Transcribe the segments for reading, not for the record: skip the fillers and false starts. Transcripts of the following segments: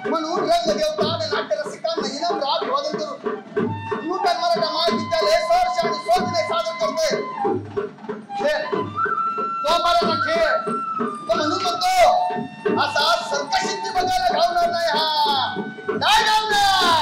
म्हणून रंगदेवता आणि नाट्यरसिकांना इनाम राग वादन करून नूतन मराठा महाविद्यालय सहर्ष आणि स्वर्गने सादर करतोय खेळ तो मराठा खेळ तो म्हणून म्हणतो असा सर्कशिद्धी बघायला घावणार नाही हा काय घावणार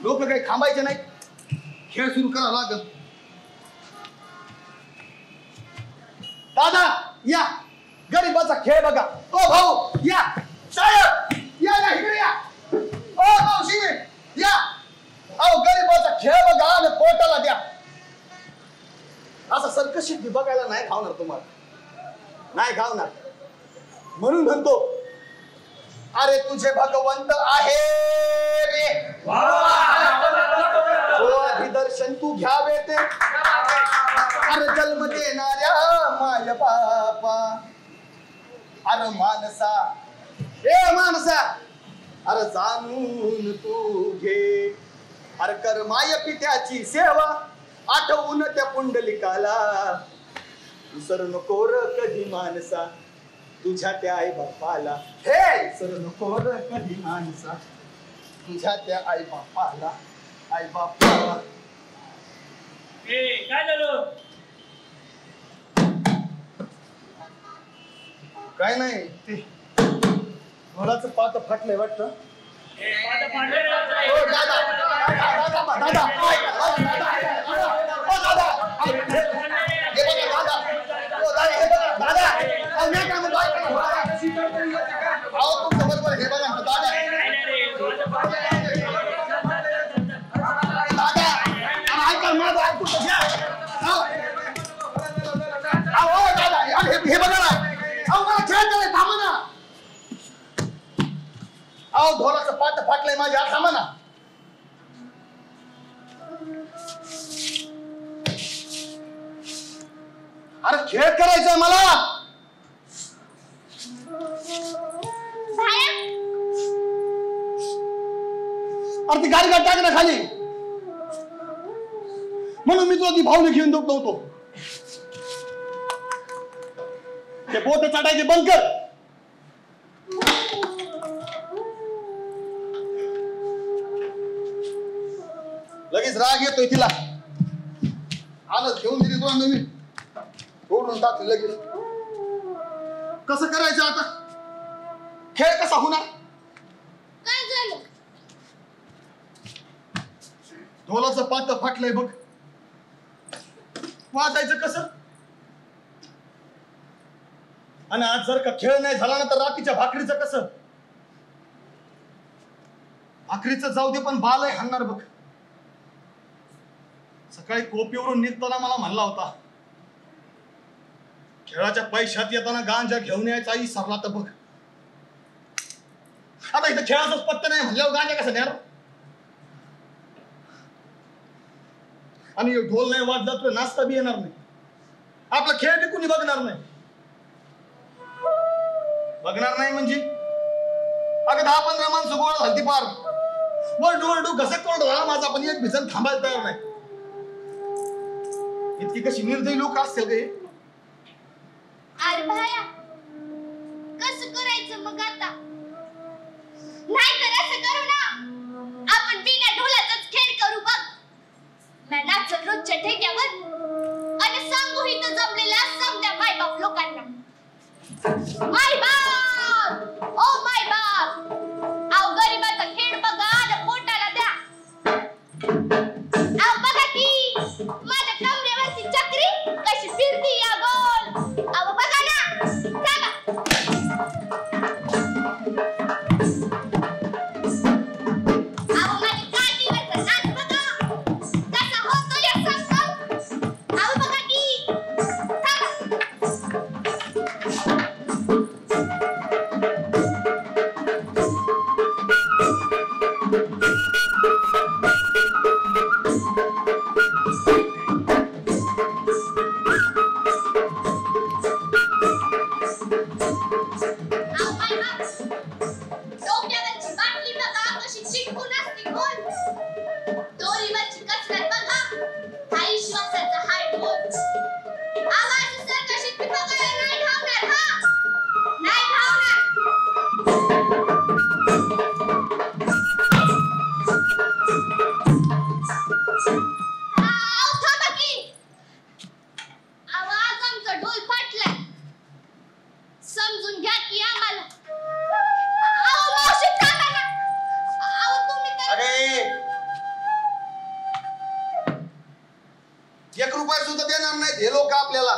लोक काही थांबायचे नाही खेळ सुरू करावा लागल दादा या गरीबाचा खेळ बघा ओ भाऊ या साहेब या या इकडे या ओ मावशी या अहो गरीबाचा खेळ बघा आणि पोटाला द्या असं सर्कशिद्धी बघायला नाही खावणार तुम्हाला नाही खावणार म्हणून म्हणतो अरे तुझे भगवंत आहे रे दर्शन तू घ्यावे ते अरे जन्म देणाऱ्या माय बापा अरे मानसा ए मानसा अरे जाणून तू घे अरे कर माय पित्याची सेवा आठवून त्या पुंडलिकाला विसर नको र कधी मानसा तुझ्या त्या आई बापाला हे विसर नको र कधी मानसा तुझ्या त्या आई बापाला आई बापा काय झालं काय नाही ते घोडाचं पात फाटलंय वाटतं फाटलंय माझी आता म्हणा. अरे खेळ करायचंय मला. अरे ती गाडी टाक ना खाली. म्हणून मी तुला ती भावली घेऊन देत नव्हतो. ते बोट चढायचे बंद कर. लगेच राग येतोय तिला. आलं घेऊन दिली तुला नवीन तोडून टाकली लगेच. कसं करायचं आता. खेळ कसा होणार. काय झालं. ढोलाचं पात फाटलंय बघ. वाजायचं कसं. आणि आज जर का खेळ नाही झाला ना तर रात्रीच्या भाकरीचं कसं. भाकरीचं जाऊ दे पण बाल आहे हाणणार बघ. सकाळी कोपीवरून निघताना मला म्हणला होता खेळाच्या पैशात येताना गांजा घेऊन यायचा सरला तर बघ. आता इथं खेळाचाच पत्ता नाही म्हणल्यावर गांजा कसं न्यार. आणि ढोल नाही वाजला तर नाचता बी येणार नाही. आपला खेळ बी कुणी बघणार नाही. बघणार नाही म्हणजे अगं 10-15 माणसं गोळा झालती पार. वरडू घसक कोरड झाला माझा पण एक भिजन थांबायला तयार नाही. इतकी कशी निर्दयी लोक असतील का हे. अरे भाया कसं करायचं मग आता. नाही तर असं करू ना आपण बिना ढोलाचाच खेळ करू बघ. मी नाचल रोजच्या ठेक्यावर आणि सांगू इथं जमलेल्या समजा मायबाप लोकांना. मायबाप ओ मायबाप अहो गरीबाचा खेळ बघा आणि पोटाला द्या. अहो बघा की माझ्या कमरेवरची चक्री कशी फिरती या गोल. अहो बघा ना सांगा. अहो माझ्या काठीवरचा नाच बघा कसा होतो या संगम. अहो बघा की सांगा. डोक्यावरची बाटली बघा कशी चिटकून असते गोल. दोरीवरची कसरत बघा हा विश्वासाचा हाय ढोल. आवाज सर कशी बघायला नाही धावणार हा नाही धावणार. आव थांबा की. आवाज आमचा ढोल फाटलाय समजून घ्या की आम्हाला. अहो मावशी थांबा ना. अहो तुम्ही तर अरे 1 रुपया सुद्धा देणार नाहीत हे लोक आपल्याला.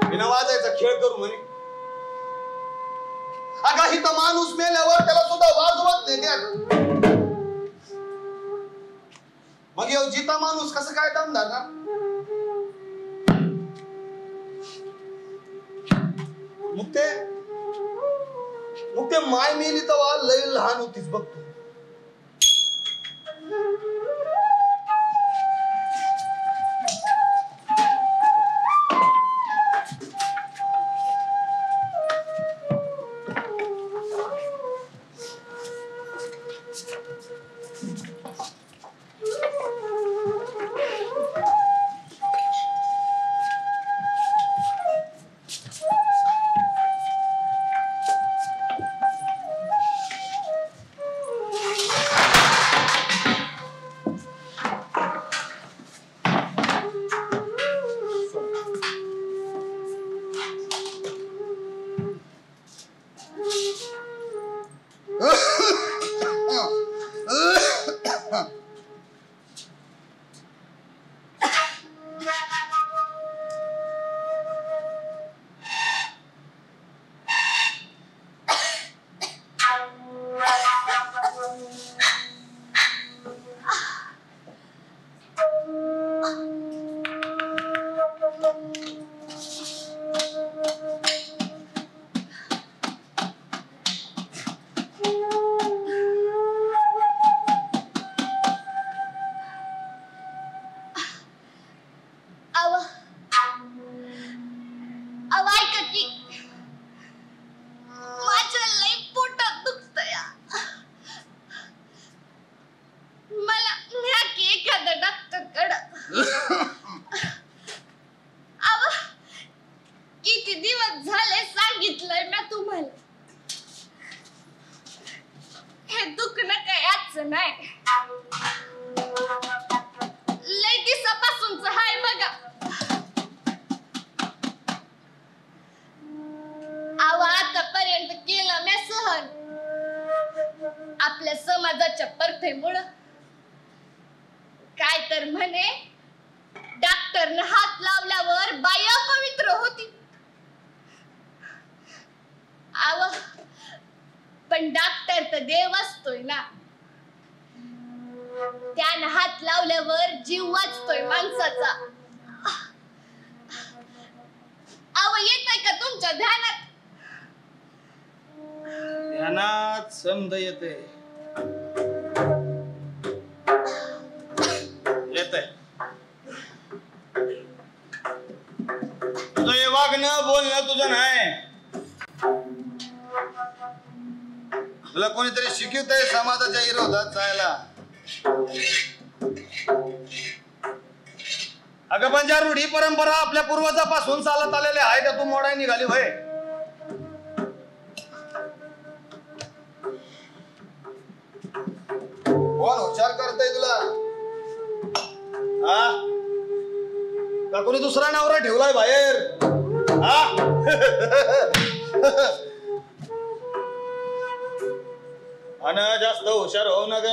बिना वाजायचा खेळ करू म्हणे. अगं इथं माणूस मेल्यावर त्याला सुद्धा वाजवत नाही त्यात. मग येऊ जिता माणूस कसं काय दम धरणार. मग ते माय मेली तेव्हा लय लहान होतीस बघ तू. अव किती दिवस झाले सांगितलंय मी तुम्हाला, हे दुखणं काही आजचं नाही, लय दिवसापासूनच हाय बघा. अव आतापर्यंत केलं मी सहन, आपल्या समाजाच्या परफेमुळं. काय तर म्हणे डॉक्टरने हात लावल्यावर बाई अपवित्र होती. आव पण डॉक्टर तर देव असतोय ना, त्यानं हात लावल्यावर जीव वाचतोय माणसाचा. आव येतंय का तुमच्या ध्यानात? ध्यानात समज येते. तुझं हे वागणं बोलणं तुझं नाही. तुला कोणीतरी शिकवतंय समाजाच्या विरोधात जायला. अगं पण ज्या रूढी परंपरा आपल्या पूर्वजापासून चालत आलेल्या आहे त्या तू मोडाय निघाली होय. कोण हुशार करतय तुला? हा का कोणी दुसरा नवरा ठेवलाय बाहेर? हा अन जास्त हुशार होऊ न ग.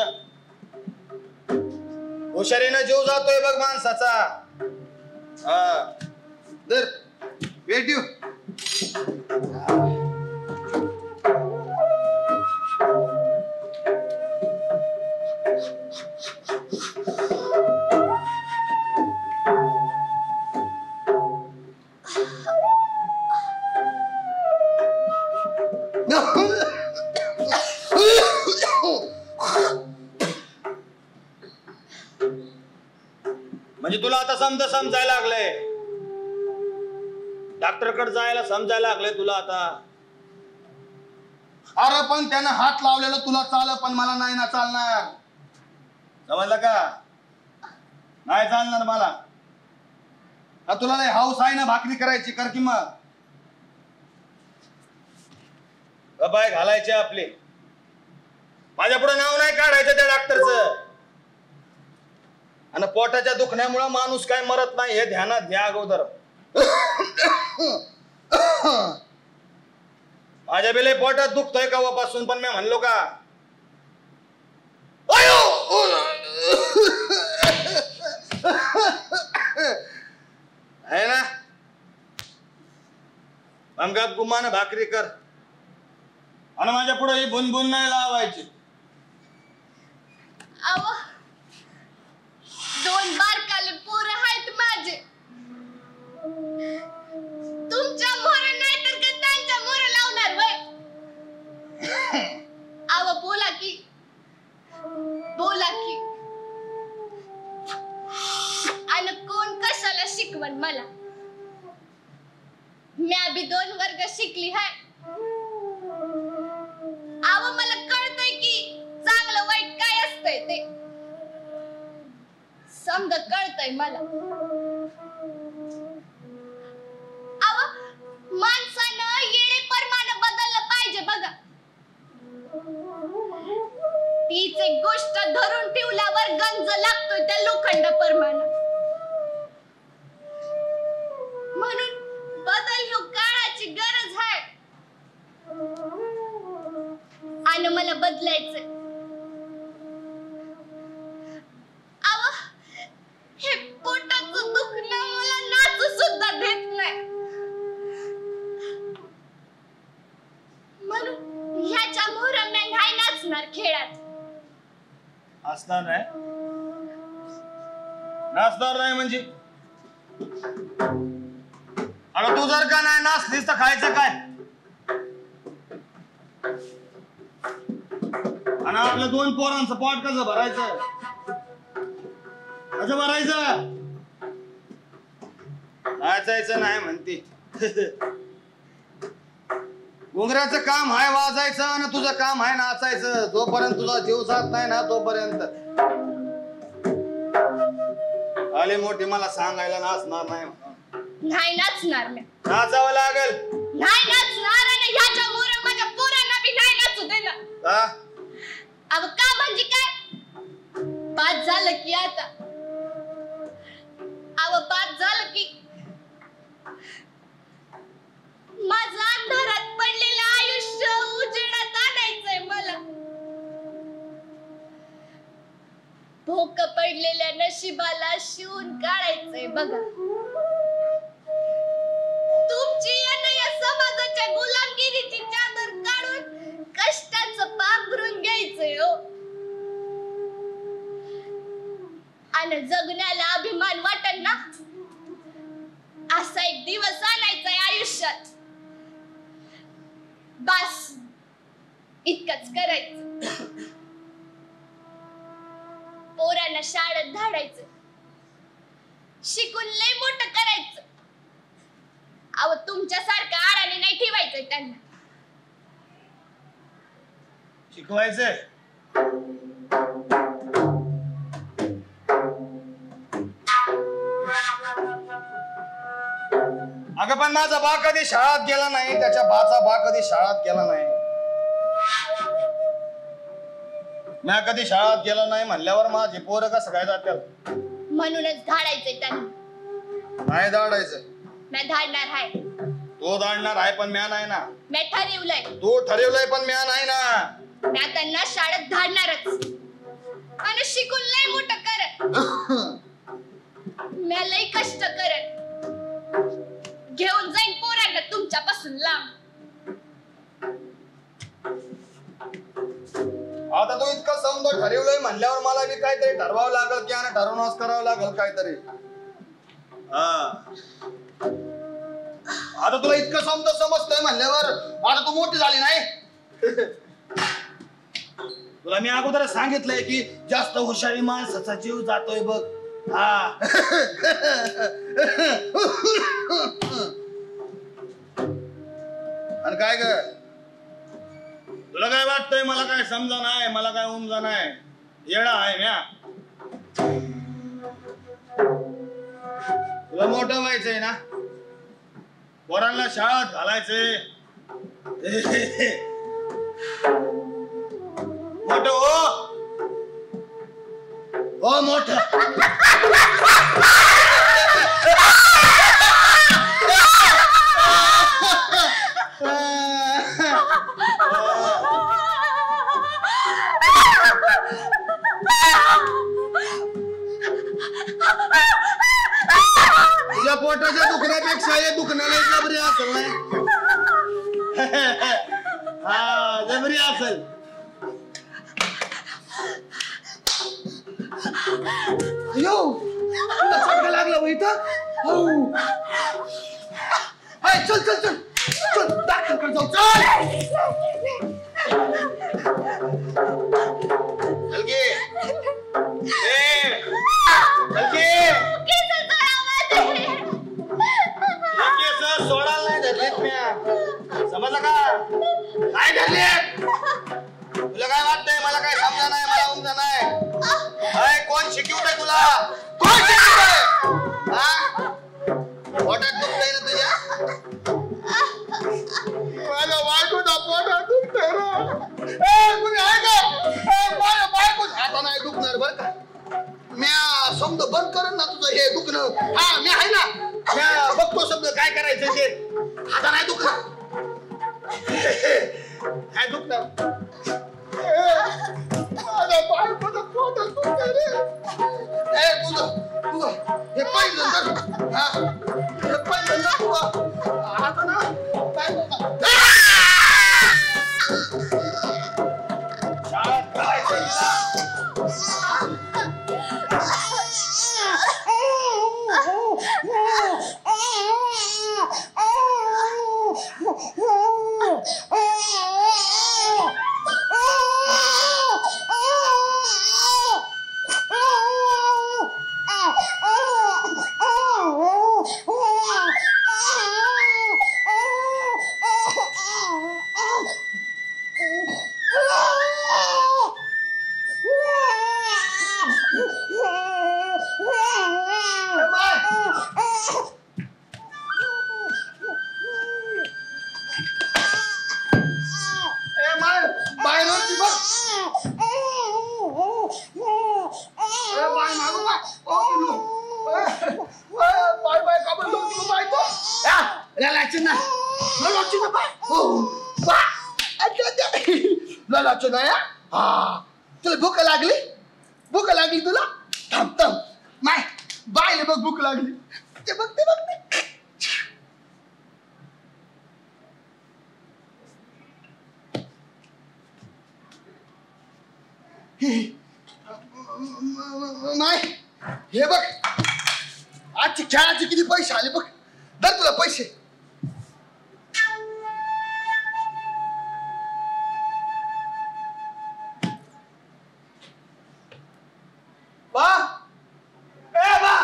हुशारीनं जीव जातोय बघ माणसाचा. हा दर वेट यू. म्हणजे तुला आता समजायला लागलंय, डॉक्टर कडे जायला समजायला लागलंय तुला आता. अरे पण त्यानं हात लावलेला तुला चाल, पण मला नाही ना चालणार. समजलं का? नाही चालणार मला. तुला नाही हाऊस आहे ना भाकरी करायची, कर की मग. बाय घालायचे आपले. माझ्या पुढे नाव नाही काढायचं त्या डॉक्टरचं. आणि पोटाच्या दुखण्यामुळे माणूस काय मरत नाही हे ध्यानात घ्या अगोदर. माझ्या बेले पोटात दुखतोय कवापासून, पण मी म्हणलो का आहे ना. अंगात गुमान भाकरी कर आणि माझ्या पुढे ही बुनबुन नाही लावायची. अव 2 बारकाले पोरं आहेत माझे. तुमच्या मोर नाही तर का त्यांच्या मोर लावणार वय? अव बोला की आणि कोण कशाला शिकवण मला? म्या बी 2 वर्ग शिकली हाय. अव मला कळतंय की चांगलं वाईट काय असतंय ते. समज कळतंय मला. अव माणसानं येळेप्रमाणे बदललं पाहिजे बघा. तीच एक गोष्ट धरून ठेवल्यावर गंज लागतोय त्या लोखंडाप्रमाणे. म्हणून बदल ह्यो काळाची गरज आहे आणि मला बदलायचंय. अव हे पोटाचं दुखणं मला नाचू सुद्धा देत नाही. म्हणून ह्याच्या मोहर मी नाही नाचणार खेळात. असणार नाही? नाचणार नाही म्हणजे? अगं तू जर का नाही नाचलीस तर खायचं काय? आणि आपल्या 2 पोरांचं पोट कसं भरायचं? कसं भरायचं? नाचायचं नाही म्हणते. घुंगराचं काम आहे वाजायचं आणि तुझं काम आहे नाचायचं. जोपर्यंत तुझा जीव जात नाही ना तोपर्यंत. आले मोठी मला सांगायला नाचणार नाही नाही नाचणार मी. नाचावं लागेल. नाही नाचणार आणि ह्याच्या मोर माझ्या पोरांना बी नाही नाचू देणार. का? अहो का म्हणजे काय? पाच झालं की आता. अहो पाच झालं की माझं अंधारात पडलेलं आयुष्य उजेडात आणायचंय मला. भोक पडलेल्या नशिबाला शिवून काढायचंय बघा. तुमची आणि या समाजाच्या गुलामगिरीची चादर काढून कष्टाचं पांघरून घ्यायचंय हो. आणि जगण्याला अभिमान वाटन ना असा एक दिवस आणायचाय आयुष्यात. बस इतकंच करायचं. पोरांना शाळेत धाडायचं, शिकून लय मोठं करायचं. अहो तुमच्यासारखं आडाने नाही ठेवायचंय त्यांना. शिकवायचंय. अगं पण माझा बा कधी शाळेत गेला नाही, त्याच्या बाचा बा कधी शाळेत गेला नाही. मी कधी शाळेत गेलो नाही म्हणल्यावर माझे पोरं कसं काय जातात? म्हणूनच धाडायचंय त्यांना. नाही धाडायचं. मी धाडणार आहे. तो धाडणार आहे पण म्या नाही ना. मी ठरवलंय. तू ठरवलंय पण म्या नाही ना. मी त्यांना शाळेत धाडणारच आणि शिकून लय मोठं करत. मी लय कष्ट करत घेऊन जाईन पोरांना तुमच्यापासून लांब. आता तू इतकं समजा ठरवलंय म्हणल्यावर मला बी काहीतरी ठरवावं लागल की आणि ठरवूनच करावं लागल काहीतरी. आता तुला इतकं समजतंय म्हणल्यावर आता तू मोठी झाली नाही. तुला मी अगोदर सांगितलंय की जास्त हुशारी माणसाचा जीव जातोय बघ. हा आणि काय ग तुला काय वाटतंय? मला काय समजा नाही, मला काय उमजा नाही. येडा आहे म्या. तुला मोठं व्हायचंय ना, पोरांना शाळेत घालायचंय. मोठं हो मोठं. तुझ्या पोटाच्या दुखण्यापेक्षा हे दुखण्याला जबरी असेल नाही. हा जबरी असेल. लागलं इथं. चल चल चल चल डॉक्टरकडे जाऊ. चल सोडायला नाही धरलेत म्या. समजलं का? काय धरले? तुला काय वाटतंय? मला काय समजा नाही, मला उमजा नाही. कोण शिकवतंय तुला? कोण शिकवतंय? पोटात दुखतंय ना तुझ्या? माझ्या बायकोचा पोटात दुखतंय ना. कुणी आहे का? माझ्या बायकोच हाता नाही दुखणार बरं का. म्या शब्द बंद करेन ना तुझं हे दुखणं. हा मी आहे ना. म्या बघतो शब्द काय करायचं ते. हाता नाही दुखणार. काय दुखणार? माझ्या बायकोचा पोटात दुखतंय रे. तुझं हे पहिलं कर. हा हे पहिलं कर. आता ना काय शाळेत करायचं बाय बाय का बोलतो तू बाय तो लालाचं ना लालाचं ना बाय हो बा लालाचं ना हा तुला भूक लागली तुला थांब थांब माय बायले बघ भूक लागली ते बघ नाही हे बघ आजची खेळाचे किती पैसे आले बघ दर तुला पैसे बा ए बा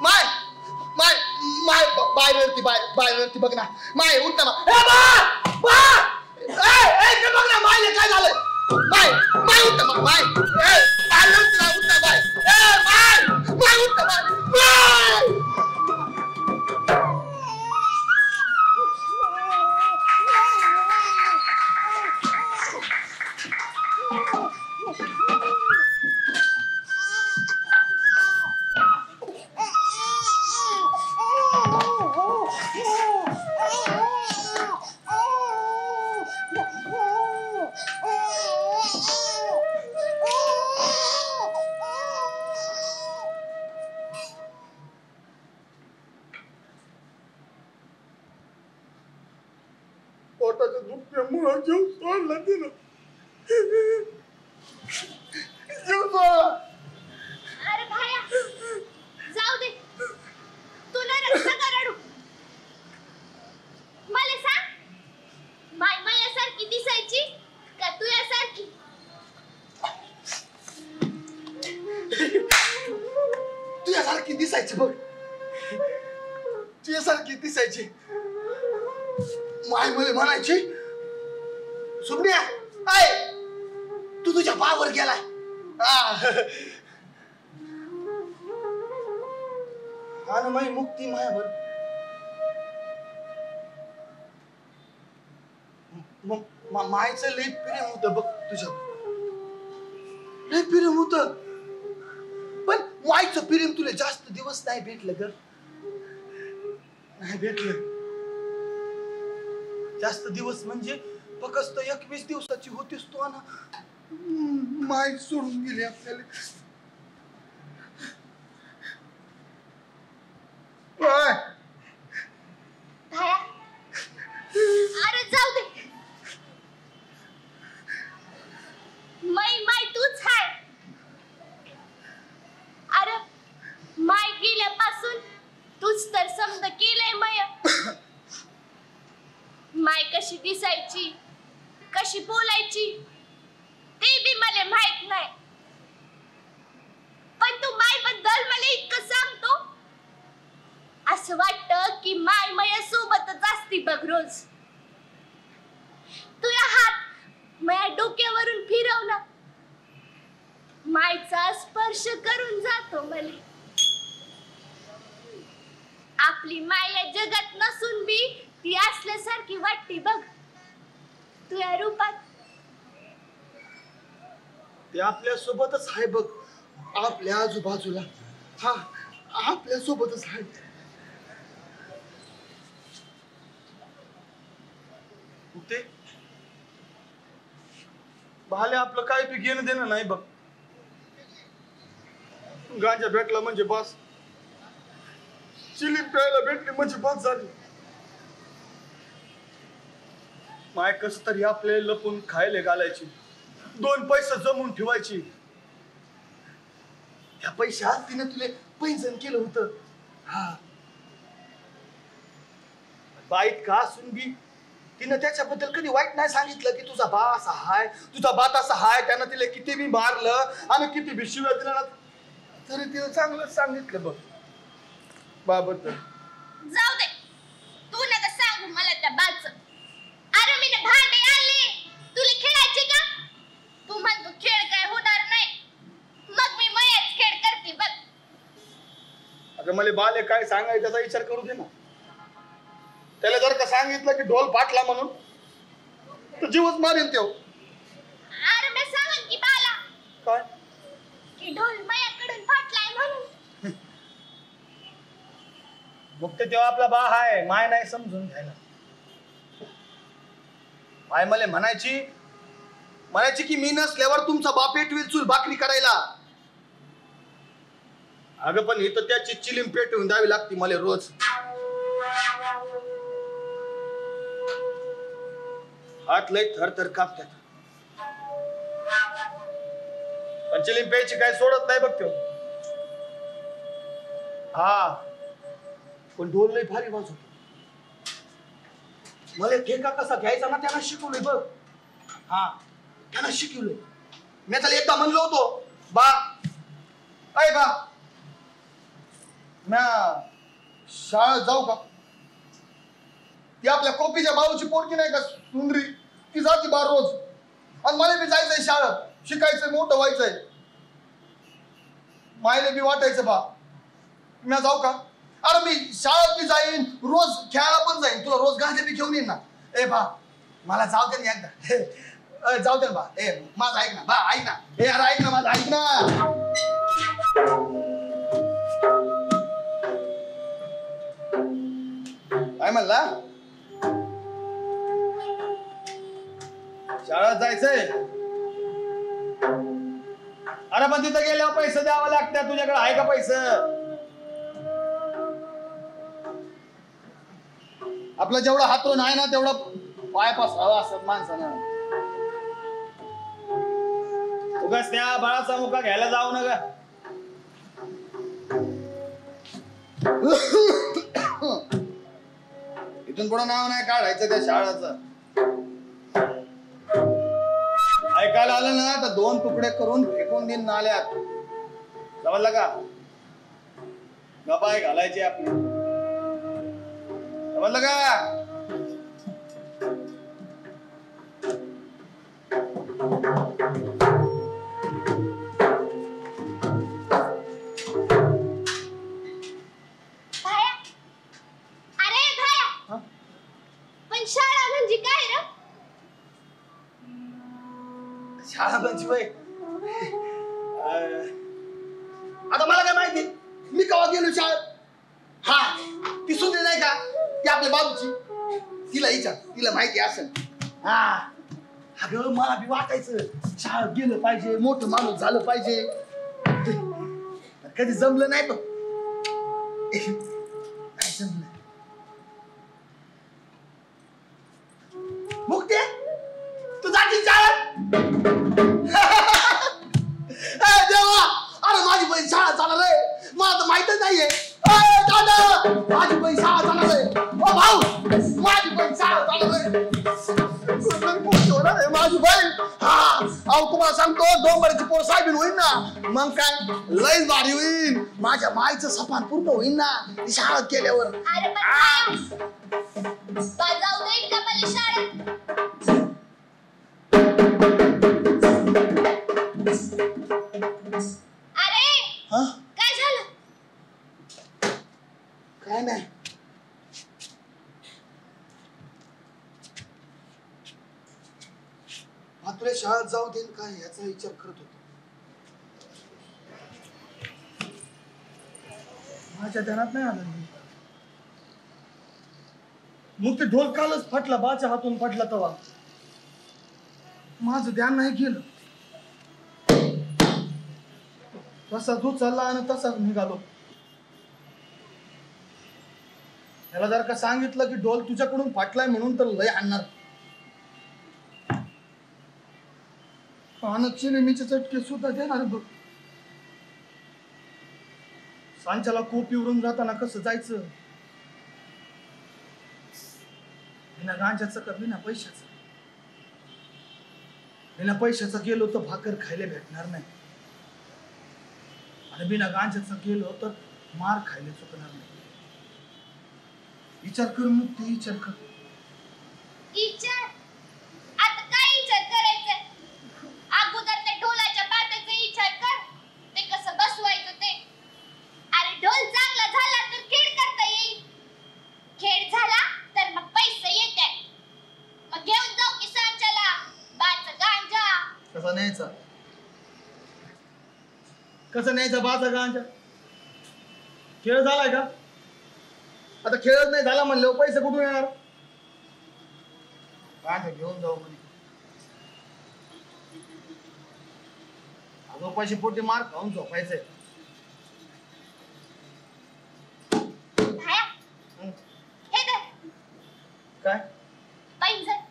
माय माय माय बायवरती बघ ना माय उठ ना ए बा ए बघ ना मायले काय झालं माय उठ ना माय ए बायवरती ना उठ ना बाय ए माय उठ ना माय पोटाचं दुखण्यामुळं जीव सोडला तिनं जीव सोडला अरे भाया जाऊ दे तू ना रस्ता रडू मला सांग माय मायासारखी दिसायची का तू यासारखी तुझ्यासारखी दिसायची बघ तुझ्यासारखी दिसायची माय मला म्हणायची सुमण्या ऐ तू तुझ्या पावर गेलाय आणि माई मुक्ती मायावर मायचं लई प्रेम होतं बघ तुझ्या लई प्रेम होत पण मायचं प्रेम तुला जास्त दिवस नाही भेटलं ग नाही भेटलं जास्त दिवस म्हणजे फक्त 21 दिवसाची होतीस तू ना माय सोडून गेली आपल्याला भाया अरे जाऊ दे माय तूच हाय अरे माय गेल्यापासून तूच तर समज केलंय माय कशी दिसायची कशी बोलायची ते बी मला माहित नाही पण तू माय बद्दल मला इतकं सांगतो असं वाटतं की माय माया सोबतच असती बघ रोज तुझा हात माझ्या डोक्यावरून फिरव ना मायचा स्पर्श करून जातो मला आपली माया जगात नसून बी ती असल्यासारखी वाटते बघ तुझ्या रूपात ते आपल्या सोबतच आहे बघ आपल्या आजूबाजूला हा आपल्या सोबतच आहे ते भाले आपलं काय बी घेणं देणं नाही बघ गांजा भेटला म्हणजे बस चिलीम प्यायला भेटली म्हणजे बस झाली माय कस तरी आपल्याला लपून खायला घालायची 2 पैसे जमून ठेवायची त्या पैशात तिने तुला पैंजण केलं होतं हा बाईत का असून बी तिनं त्याच्याबद्दल कधी वाईट नाही सांगितलं की तुझा बा असा हाय तुझा बात असा हाय त्यानं तिला किती बी मारलं आणि किती बी शिव्या दिल्या तरी तिनं चांगलंच सांगितलं बघ बाबत जाऊ दे तू नका सांगू मला त्या बाच अरे मी भांडे आणले तुला खेळायचे का तू म्हणतो खेळ काय होणार नाही मग मी मयाच खेळ करते बघ अगं मला बाले काय सांगायचं त्याचा विचार करू दे ना त्याला जर का सांगितलं की ढोल फाटला म्हणून तर जीवच मारेल तो अरे मी सांगन की बाला काय की ढोल मया मग ते तेव्हा आपला बा हाय, माय नाही समजून घ्यायला. माय मला म्हणायची की मी नसल्यावर तुमचा बाप पेटवील चूल भाकरी करायला. अगं पण इथं त्याची चिलीम पेटवून द्यावी लागती मला रोज. हात लय थरथर कापतात. पण चिलीम प्यायची काय सोडत नाही बघ तो. हा पण ढोल लय भारी वाजवतो. मला ठेका कसा घ्यायचा ना त्याला शिकवलंय बघ. हा त्याला शिकवलंय. मी त्याला एकदा म्हणलो होतो बा अय बा म्या शाळेत जाऊ का. ती आपल्या कोपीच्या बाळूची पोरकी नाही का सुंदरी, ती जाती बा रोज. आणि मला बी जायचंय शाळेत, शिकायचंय, मोठं व्हायचंय. मायले बी वाटायचं बा म्या जाऊ का. अरे मी शाळेत बी जाईन, रोज खेळायला पण जाईन, तुला रोज गांजे बी घेऊन येईन ना. ए बा मला जाऊ दे ना एकदा. जाऊ दे ना बा. ए माझं ऐक ना बा, ऐक ना. ए अरे ऐक ना माझं, ऐक ना. काय म्हणला. शाळेत जायचंय. अरे पण तिथं गेल्यावर पैसे द्यावं लागतात. तुझ्याकडे आहे का पैसे. आपला जेवढा हातून आहे ना तेवढा पाय पसरावा असत माणसानं. उगाच त्या बाळाचा मुका घ्यायला जाऊ नका. इथून पुढे नाव नाही काढायचं त्या शाळेचं. ऐकायला आलं ना तर 2 तुकडे करून फेकून देईन नाल्यात. समजलं का. गपाय घालायची आपली. समजलं का. शाळा म्हणजे बाई आता मला काय माहिती मी केव्हा गेलो शाळेत. हा ती सुंदर नाही का ती आपल्या बाजूची, तिला विचार, तिला माहिती असेल. हा अगं मला बी वाटायचं शाळेत गेलं पाहिजे, मोठं माणूस झालं पाहिजे. कधी जमलं नाही तो. काय जमलं मुक्ते तू जाती शाळेत. देवा अरे माझी बहीण शाळा चालणार आहे, मला तर माहितच नाहीये. दादा माझी बहीण शाळा चालणार आहे. ओ भाऊ माझी बहीण शाळा चालणार आहे. माझी बहीण हा अहो तुम्हाला सांगतो डोंगराची पोर साहेबीन होईल ना मग काय लयच भारी होईल. माझ्या माईचं सपान पूर्ण होईल ना शाळेत केल्यावर. काय झालं. काय नाही तुला शाळेत जाऊ देईन काय याचा विचार करत होतो. माझ्या ध्यानात नाही आलं. मग ते ढोल कालच फाटला, बाच्या हातून पडला तवा माझं ध्यान नाही गेलं. तसा तू चालला आणि तसाच निघालो. त्याला जर का सांगितलं की ढोल तुझ्याकडून फाटलाय म्हणून तर लय आणणार. चिनेमीचे चटके सुद्धा देणार बघ. सांच्याला कोपीवरून जाताना कसं जायचं बिना गांजाचं का बिना पैशाचं. बिना पैशाचं गेलो तर भाकर खायला भेटणार नाही आणि बिना गांजाचं गेलो तर मार खायला चुकणार नाही. विचार कर मग ते विचार कर. विचार आता काय विचार करायचा. अगोदर त्या ढोलाच्या पात्याचा विचार कर, ते कसं बसवायचं ते. अरे ढोल चांगला झाला तर खेळ करता येईल, खेळ झाला तर मग पैसे येतात. मग घेऊन जाऊ की सांच्याला बाचा गांजा. कसा न्यायचा, कसा न्यायचा बाचा गांजा. खेळ झालाय का आता खेळत नाही झाला म्हणलं पैसे कुठून येणार? काय घेऊन जाऊ म्हणे. अगं पैसे पोटी मार खाऊन झोपायचंय. भाया, हे धर. काय पैंजण.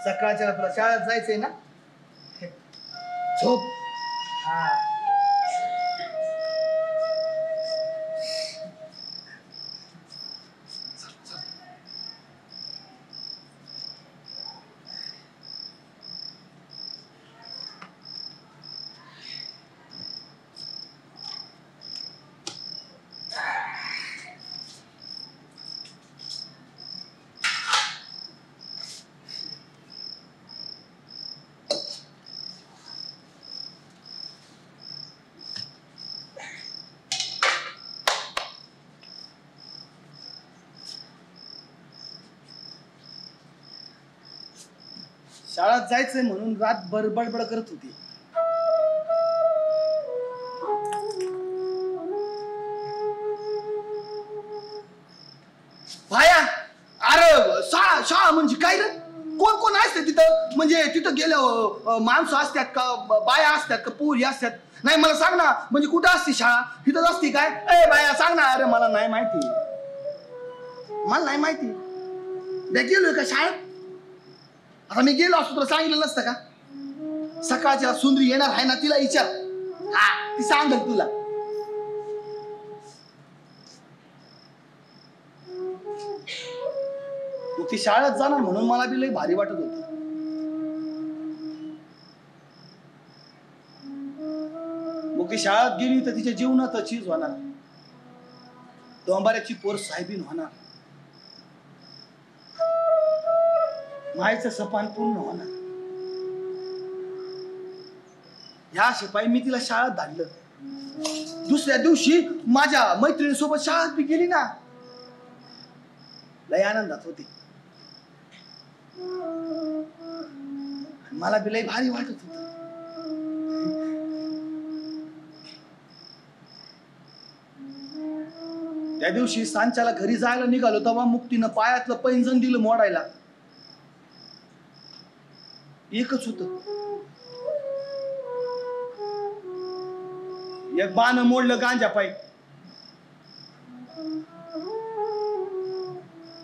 सकाळच्या तुला शाळेत जायचंय ना? झोप. हा शाळेत जायचंय म्हणून रातभर बडबड करत होती. भाया, अरे शाळा म्हणजे काय रे? कोण कोण असते तिथं? म्हणजे तिथं गेलं माणसं असतात का, बाया असतात का, पोरी असतात? नाही मला सांग ना, म्हणजे कुठं असते शाळा? तिथंच असते काय? ए बाया सांग ना. अरे मला नाही माहिती, मला नाही माहिती. गेलोय का शाळेत? आता मी गेलो असतो तुला सांगितलं नसतं का? सकाळच्या सुंदरी येणार आहे ना, तिला विचार. हा ती सांगल तुला. मग ती शाळेत जाणार म्हणून मला बी लई भारी वाटत होत. मग ती शाळेत गेली तर तिच्या जीवनात चीज होणार. डोंबाऱ्याची पोर साहेबीन होणार. मायचं सपान पूर्ण होणार. ह्या शिपाई मी तिला शाळेत धाडलं. दुसऱ्या दिवशी माझ्या मैत्रिणीसोबत शाळेत बी गेली ना, लय आनंदात होती. मला बी लय भारी वाटत होत. त्या दिवशी सांच्याला घरी जायला निघालो तेव्हा मुक्तीनं पायातलं पैंजण दिलं मोडायला. एकच होत. एक बाण मोडलं गांजा पायी.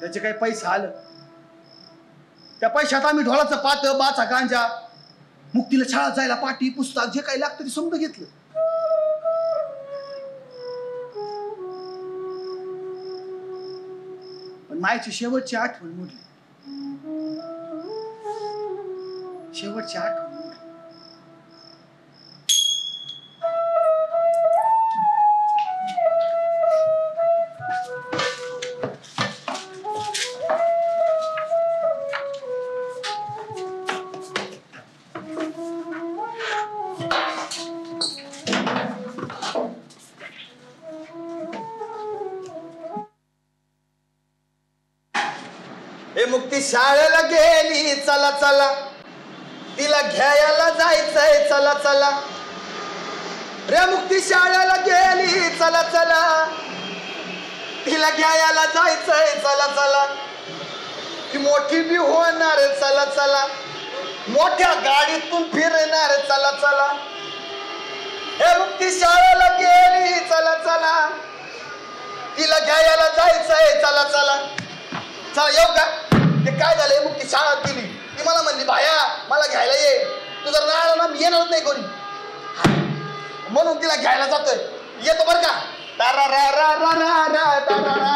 त्याचे काही पैसे आलं. त्या पैशात आम्ही ढोलाचं पात, बाचा गांजा, मुक्तीला शाळेत जायला पाटी, पुस्तक, जे काही लागतं ते समजा घेतलं. पण मायची शेवटची आठवण मोडली. शेवटची आठवण. हे मुक्ती शाळेला गेली, चला चला, तिला घ्यायला जायचंय, चला चला. रे मुक्ती शाळेला गेली, चला चला, तिला घ्यायला जायचंय, चला चला. ती मोठी बी होणार, चला चला, मोठ्या गाडीतून फिरणार, चला चला. हे मुक्ती शाळेला गेली, चला चला, तिला घ्यायला जायचंय, चला चला. चला येऊ का? ते काय झालंय, मुक्ती शाळेत गेली. ती मला म्हणली भाया मला घ्यायला ये. तू जर नाही आला ना मी येणार नाही कोणी, म्हणून तिला घ्यायला जातोय. येतो बर का. तारा रा रा रा रा रा तारा रा.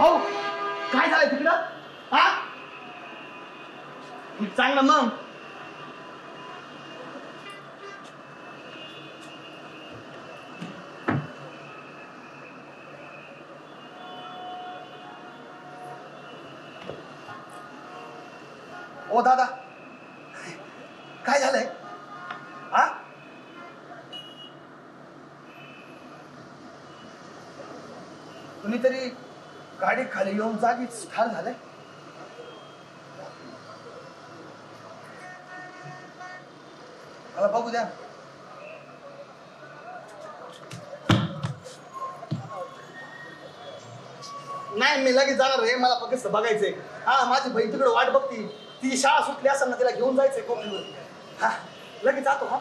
भाऊ काय झालंय तिकडं? हा चांगलं मग. ओ दादा काय झालंय? हा कुणीतरी गाडी खाली येऊन जागीच ठार झालंय. मला बघू द्या. नाही मी लगेच जाणार रे. मला फक्त बघायचंय. हा माझी बहीण तिकडे वाट बघती. ती शाळा सुटली असेल ना तिला घेऊन जायचंय कोकणीवर. हा लगेच जातो. हा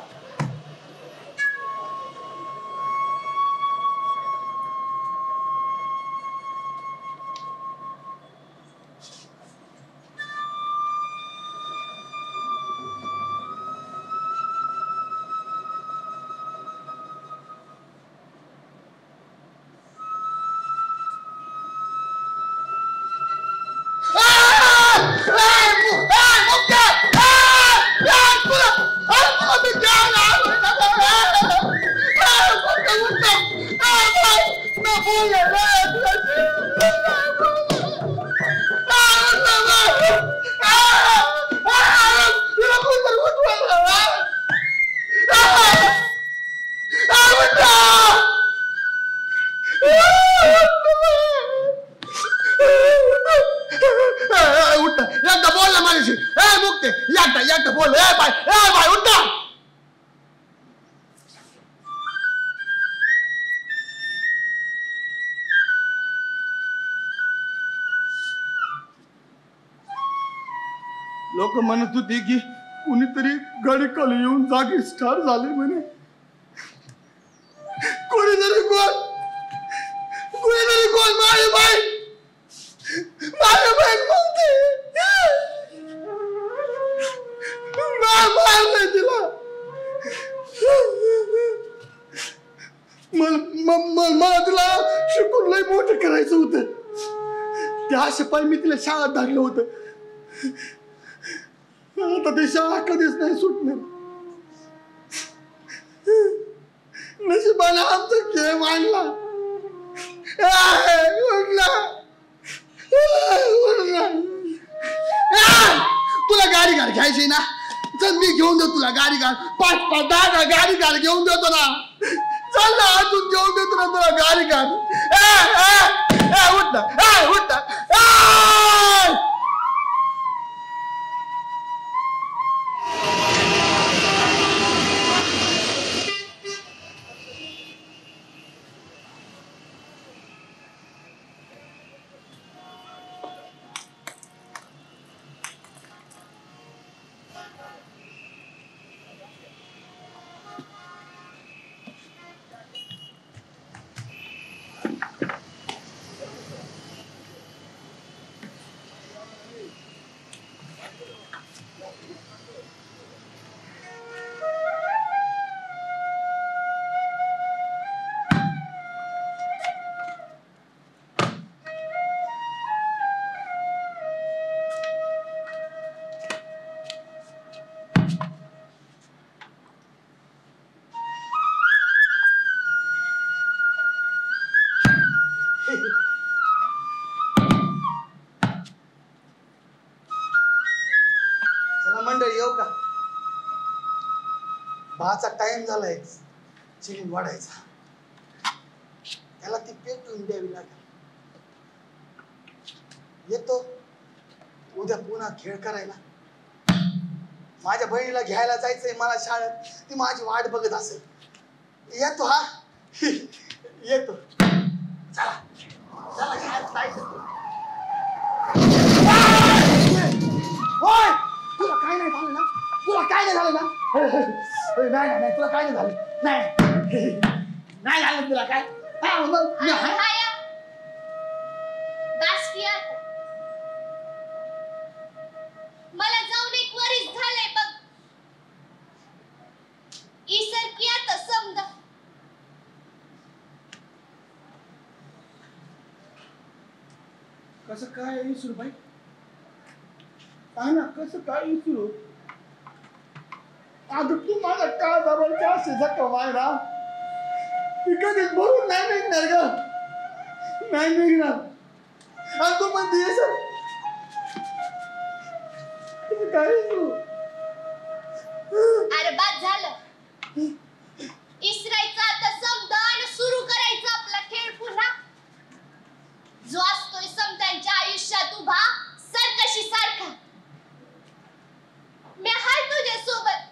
लोक म्हणत होते की कुणीतरी गाडी खाली येऊन जागीच ठार झाले म्हणे. कुणीतरी कोण माझी बाई बोलते मारलंय तिला. मला तिला शिकून लय मोठं करायचं होतं. त्या आशेपायी मी तिला शाळेत धाडलं होतं. आता ते शाळा कधीच नाही सुटणार. नशिबाने आमचा खेळ मांडला. तुला गाडी गाड घ्यायची ना? चल मी घेऊन देतो तुला गाडी गाड. 5-5 10 गाडी गाड घेऊन देतो ना. चल ना अजून घेऊन देतो ना तुला गाडी गाड. उठ ना. येऊ का? भाचा टाइम झालाय चिलीन वाढायचा. त्याला ती पेटून द्यावी लागेल. येतो उद्या पुन्हा खेळ करायला. माझ्या बहिणीला घ्यायला जायचंय मला शाळेत, ती माझी वाट बघत असेल. येतो हा. येतो. चला चला शाळेत जायचं. होय तुला काय नाही झालं ना? तुला काय नाही झालं ना? नाही नाही तुला काय नाही झालं. नाही नाही झालं तुला काय? मला जाऊन एक वरीस झालंय बघ. इसर की आता समजा. कसं काय इसरू बाई? काय ना कसं काय इसरू? अगं तू माझा का जवळच्या असे झक्का मायरा, ती कधीच भरून नाही निघणार ग, नाही निघणार. आणि तू म्हणते सर काय इसरू? अरे बाद झालं. इसरायचं आता समजा आणि सुरू करायचं आपला खेळ पुन्हा. जो असतोय समजांच्या आयुष्यात उभा सरकशी सारखा. मी हाय तुझ्या सोबत.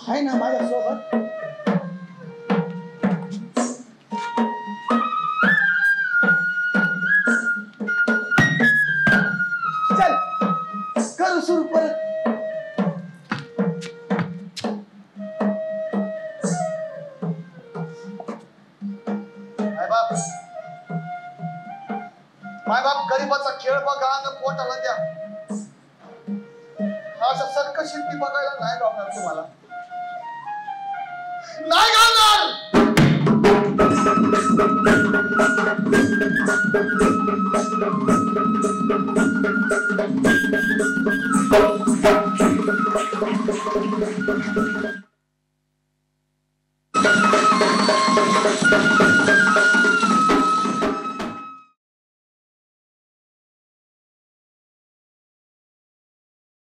आहे ना माझ्या सोबत. चल करू सुरू परत. माय बाप गरीबाचा खेळ बघा आणि पोटाला द्या. असं सर्क शिल्पी बघायला नाही गावणार तुम्हाला. नाही गावणार.